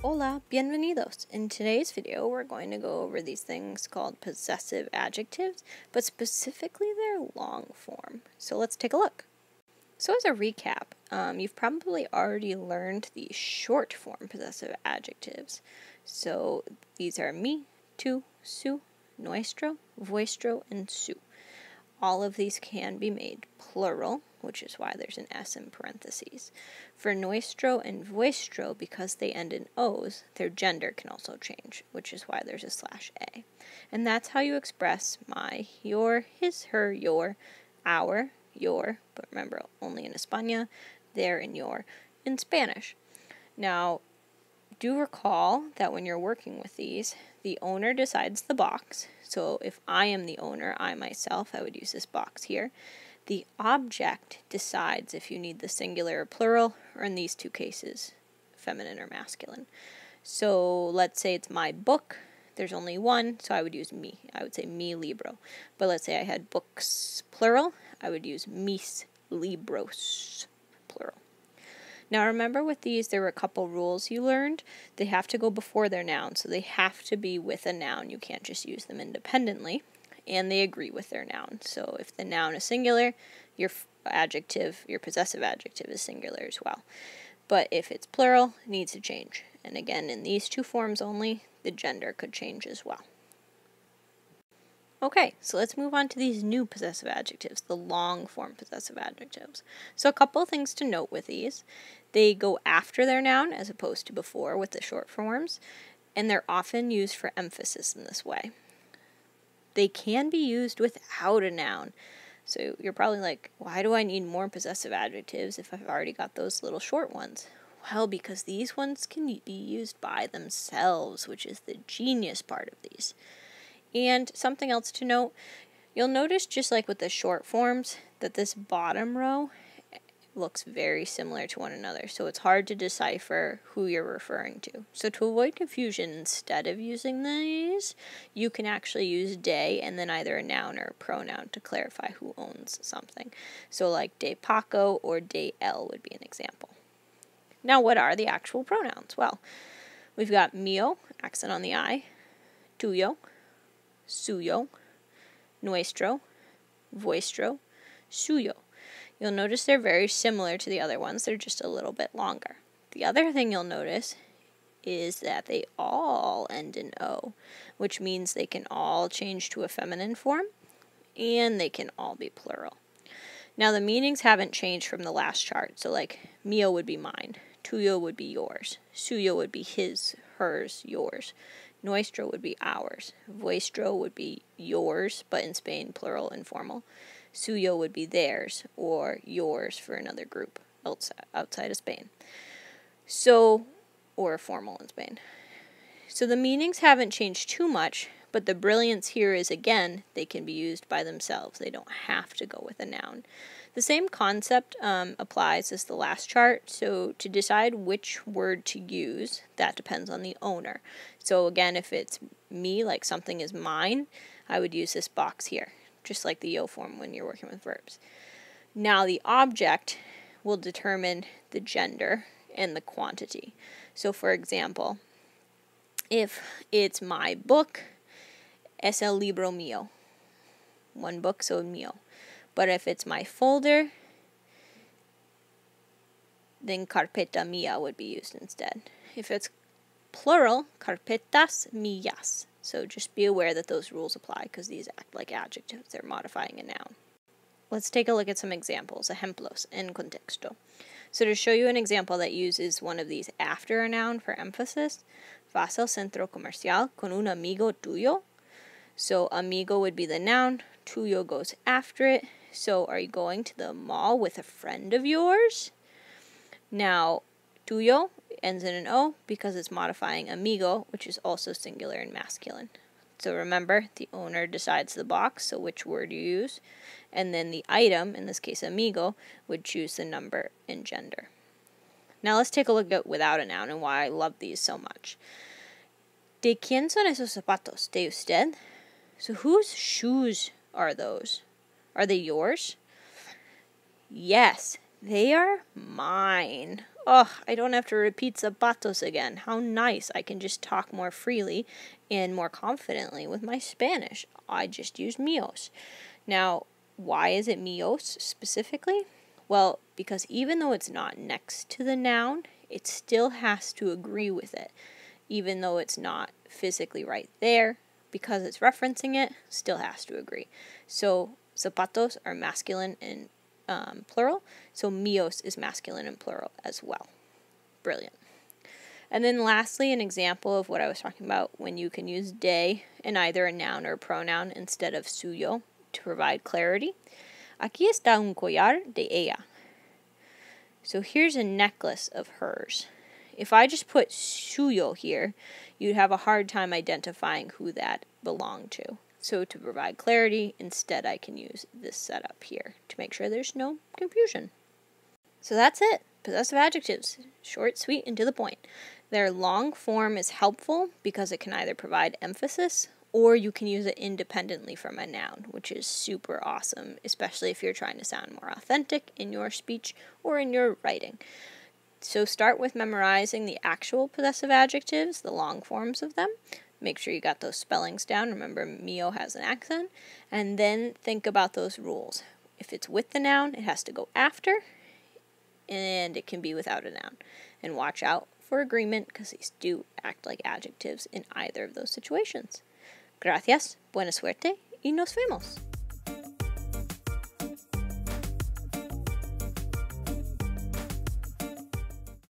Hola, bienvenidos. In today's video, we're going to go over these things called possessive adjectives, but specifically their long form. So let's take a look. So as a recap, you've probably already learned the short form possessive adjectives. So these are mi, tu, su, nuestro, vuestro, and su. All of these can be made plural, which is why there's an S in parentheses. For nuestro and vuestro, because they end in O's, their gender can also change, which is why there's a /a. And that's how you express my, your, his, her, your, our, your, but remember, only in España, their, and your, in Spanish. Now, do recall that when you're working with these, the owner decides the box. So if I am the owner, I myself, I would use this box here. The object decides if you need the singular or plural, or in these two cases, feminine or masculine. So let's say it's my book. There's only one, so I would use mi. I would say mi libro. But let's say I had books plural, I would use mis libros plural. Now remember with these, there were a couple rules you learned. They have to go before their noun, so they have to be with a noun. You can't just use them independently. And they agree with their noun. So if the noun is singular, your adjective, your possessive adjective is singular as well. But if it's plural, it needs to change. And again, in these two forms only, the gender could change as well. Okay, so let's move on to these new possessive adjectives, the long form possessive adjectives. So a couple things to note with these. They go after their noun as opposed to before with the short forms, and they're often used for emphasis in this way. They can be used without a noun. So you're probably like, why do I need more possessive adjectives if I've already got those little short ones? Well, because these ones can be used by themselves, which is the genius part of these. And something else to note, you'll notice just like with the short forms that this bottom row looks very similar to one another, so it's hard to decipher who you're referring to. So to avoid confusion, instead of using these, you can actually use de and then either a noun or a pronoun to clarify who owns something. So like de Paco or de él would be an example. Now what are the actual pronouns? Well, we've got mío, accent on the I, tuyo, suyo, nuestro, vuestro, suyo. You'll notice they're very similar to the other ones, they're just a little bit longer. The other thing you'll notice is that they all end in O, which means they can all change to a feminine form, and they can all be plural. Now the meanings haven't changed from the last chart, so like mío would be mine, tuyo would be yours, suyo would be his, hers, yours, nuestro would be ours, vuestro would be yours, but in Spain plural informal, suyo would be theirs, or yours for another group outside of Spain. So, or formal in Spain. So the meanings haven't changed too much, but the brilliance here is, again, they can be used by themselves. They don't have to go with a noun. The same concept applies as the last chart. So to decide which word to use, that depends on the owner. So again, if it's me, like something is mine, I would use this box here, just like the yo form when you're working with verbs. Now the object will determine the gender and the quantity. So for example, if it's my book, es el libro mío. One book, so mío. But if it's my folder, then carpeta mía would be used instead. If it's plural, carpetas mías. So just be aware that those rules apply because these act like adjectives. They're modifying a noun. Let's take a look at some examples, ejemplos, en contexto. So to show you an example that uses one of these after a noun for emphasis, vas al centro comercial con un amigo tuyo. So amigo would be the noun, tuyo goes after it. So are you going to the mall with a friend of yours? Now, tuyo ends in an O because it's modifying amigo, which is also singular and masculine. So remember, the owner decides the box, so which word you use, and then the item, in this case amigo, would choose the number and gender. Now let's take a look at without a noun and why I love these so much. ¿De quién son esos zapatos? ¿De usted? So whose shoes are those? Are they yours? Yes, they are mine. Oh, I don't have to repeat zapatos again. How nice. I can just talk more freely and more confidently with my Spanish. I just use míos. Now, why is it míos specifically? Well, because even though it's not next to the noun, it still has to agree with it. Even though it's not physically right there, because it's referencing it, still has to agree. So zapatos are masculine and plural, so míos is masculine and plural as well. Brilliant. And then lastly, an example of what I was talking about when you can use de in either a noun or a pronoun instead of suyo to provide clarity. Aquí está un collar de ella. So here's a necklace of hers. If I just put suyo here, you'd have a hard time identifying who that belonged to. So to provide clarity, instead I can use this setup here to make sure there's no confusion. So that's it. Possessive adjectives. Short, sweet, and to the point. Their long form is helpful because it can either provide emphasis or you can use it independently from a noun, which is super awesome, especially if you're trying to sound more authentic in your speech or in your writing. So start with memorizing the actual possessive adjectives, the long forms of them. Make sure you got those spellings down. Remember, mío has an accent. And then think about those rules. If it's with the noun, it has to go after, and it can be without a noun. And watch out for agreement, because these do act like adjectives in either of those situations. Gracias, buena suerte, y nos vemos.